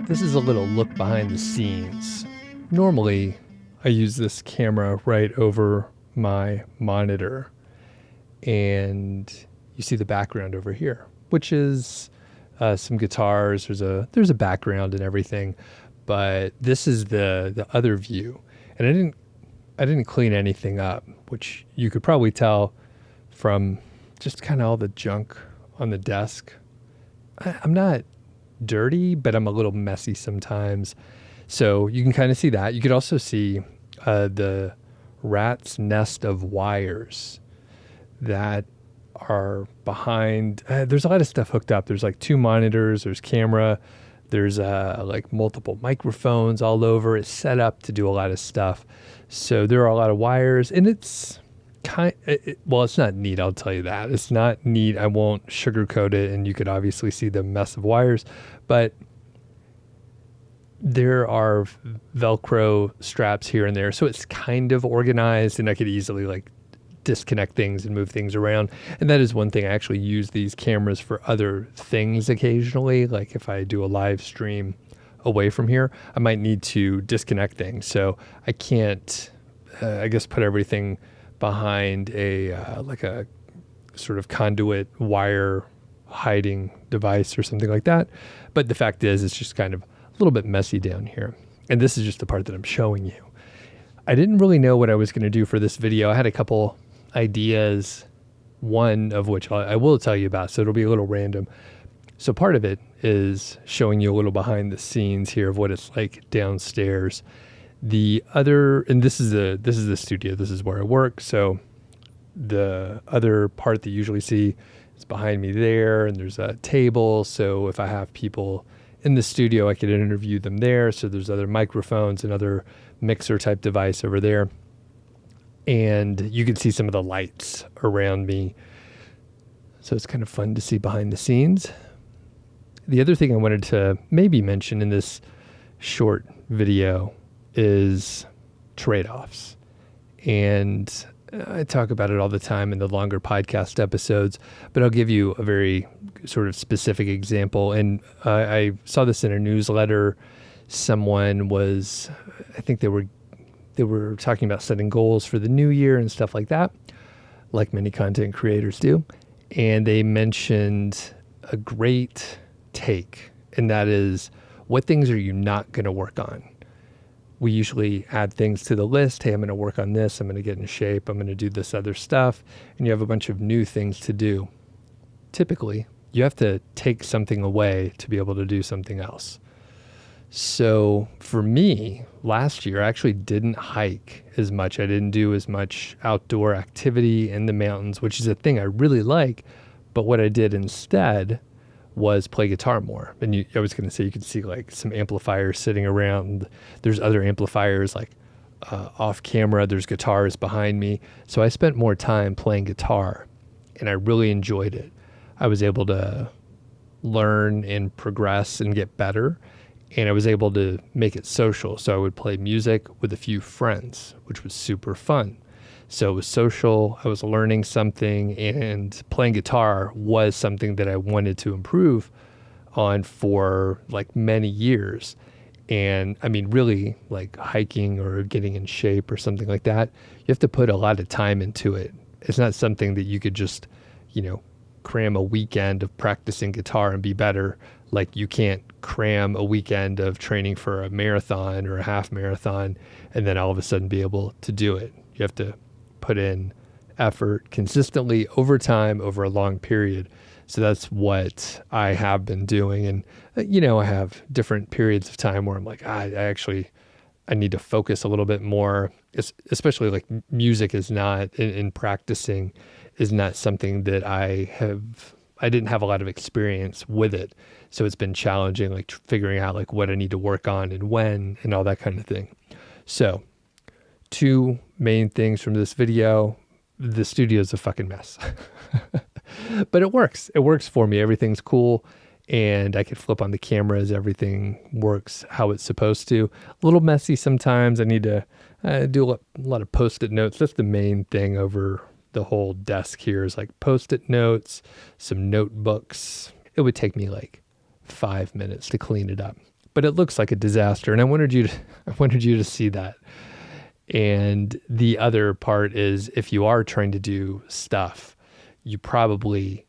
This is a little look behind the scenes. Normally, I use this camera right over my monitor, and you see the background over here, which is some guitars. There's a background and everything, but this is the other view, and I didn't clean anything up, which you could probably tell from just kind of all the junk on the desk. I'm not dirty, but I'm a little messy sometimes. So you can kind of see that. You could also see the rat's nest of wires that are behind. There's a lot of stuff hooked up. There's like two monitors, there's camera, there's like multiple microphones all over. It's set up to do a lot of stuff. So there are a lot of wires, and it's it's not neat, I'll tell you that. It's not neat. I won't sugarcoat it, and you could obviously see the mess of wires, but there are Velcro straps here and there, so it's kind of organized, and I could easily like disconnect things and move things around. And that is one thing. I actually use these cameras for other things occasionally, like if I do a live stream away from here, I might need to disconnect things. So I can't, I guess, put everything behind like a sort of conduit wire hiding device or something like that. But the fact is, it's just kind of a little bit messy down here. And this is just the part that I'm showing you. I didn't really know what I was going to do for this video. I had a couple ideas, one of which I will tell you about, so it'll be a little random. So part of it is showing you a little behind the scenes here of what it's like downstairs. The other, and this is the studio, this is where I work. So the other part that you usually see is behind me there, and there's a table. So if I have people in the studio, I could interview them there. So there's other microphones and other mixer type device over there. And you can see some of the lights around me. So it's kind of fun to see behind the scenes. The other thing I wanted to maybe mention in this short video is trade-offs. And I talk about it all the time in the longer podcast episodes, but I'll give you a very sort of specific example. And I saw this in a newsletter. Someone was, I think they were talking about setting goals for the new year and stuff like that, like many content creators do. And they mentioned a great take, and that is, what things are you not going to work on? We usually add things to the list. Hey, I'm going to work on this. I'm going to get in shape. I'm going to do this other stuff. And you have a bunch of new things to do. Typically, you have to take something away to be able to do something else. So for me, last year, I actually didn't hike as much. I didn't do as much outdoor activity in the mountains, which is a thing I really like. But what I did instead was play guitar more. And I was going to say, you can see like some amplifiers sitting around. There's other amplifiers like off camera. There's guitars behind me. So I spent more time playing guitar, and I really enjoyed it. I was able to learn and progress and get better. And I was able to make it social. So I would play music with a few friends, which was super fun. So it was social, I was learning something, and playing guitar was something that I wanted to improve on for like many years. And I mean, really, like hiking or getting in shape or something like that, you have to put a lot of time into it. It's not something that you could just, cram a weekend of practicing guitar and be better. Like you can't cram a weekend of training for a marathon or a half marathon and then all of a sudden be able to do it. You have to put in effort consistently over time, over a long period. So that's what I have been doing. And, I have different periods of time where I'm like, I need to focus a little bit more, especially like music is not, in practicing is not something that I didn't have a lot of experience with it. So it's been challenging, like figuring out like what I need to work on and when and all that kind of thing. So two main things from this video. The studio is a fucking mess, but it works. It works for me. Everything's cool. And I could flip on the cameras. Everything works how it's supposed to. A little messy sometimes. I need to do a lot of Post-it notes. That's the main thing over the whole desk here is like Post-it notes, some notebooks. It would take me like 5 minutes to clean it up. but it looks like a disaster. And I wanted you to see that. And the other part is, if you are trying to do stuff, you probably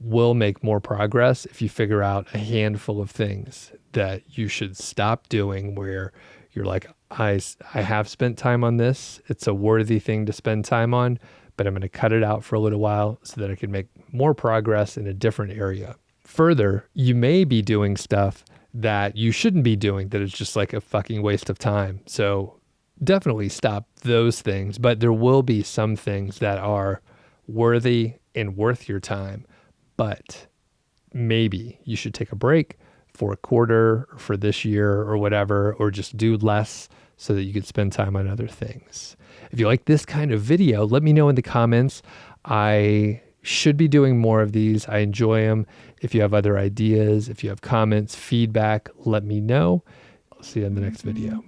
will make more progress if you figure out a handful of things that you should stop doing, where you're like, I have spent time on this. It's a worthy thing to spend time on, but I'm going to cut it out for a little while so that I can make more progress in a different area. Further, you may be doing stuff that you shouldn't be doing, that is just like a fucking waste of time. So definitely stop those things, but there will be some things that are worthy and worth your time. But maybe you should take a break for a quarter or for this year or whatever, or just do less so that you can spend time on other things. If you like this kind of video, let me know in the comments. I should be doing more of these. I enjoy them. If you have other ideas, if you have comments, feedback, let me know. I'll see you in the next video.